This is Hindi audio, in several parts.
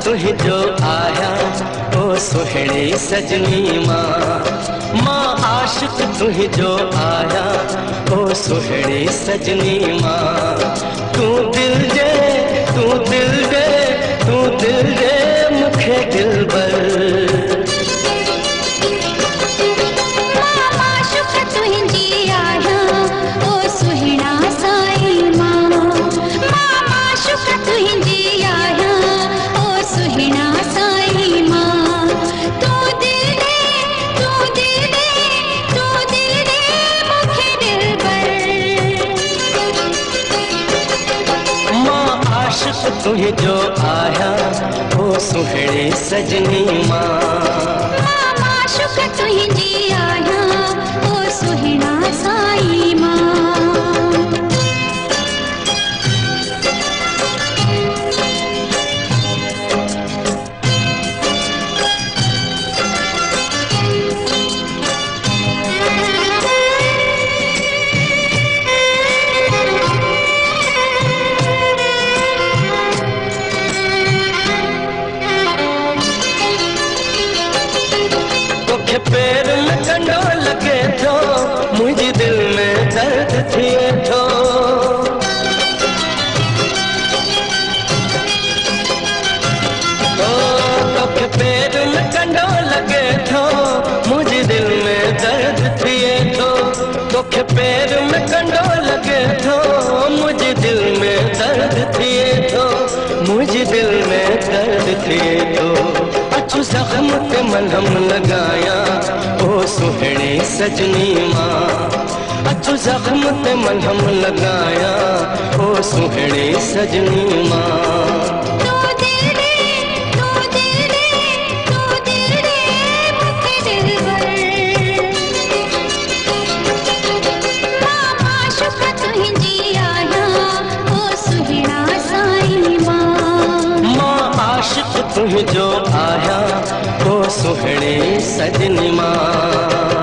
तुही जो आया ओ सुहिणी सजनी मां आशिक तुही जो आया ओ सुहिणी सजनी मां तू दिल दे तू दिल दे तू दिल दे मुखे दिलबर तुही जो आया ओ सुहिणी सजनी मां माशुक तुही जी आया ओ सुहिणा साई मां पैर में कंडो लगे थो मुझे दिल में दर्द थिए थो तोखे पैर में कंडो लगे थो मुझे दिल में दर्द थिए थो तोखे पैर में कंडो लगे थो मुझे दिल में दर्द थिए थो मुझे दिल में दर्द थिए थो अचु जख्म ते मलहम लगाया ओ सुहिणी सजनी मां अचु जख्म ते मलहम लगाया ओ सुहिणी सजनी मां तुही जो आया ओ सुहिणी सजनी मां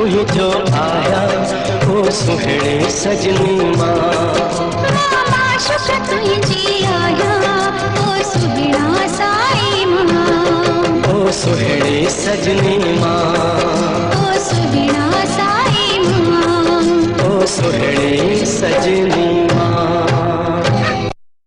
तुही जो आया ओ सुहिणी सजनी मां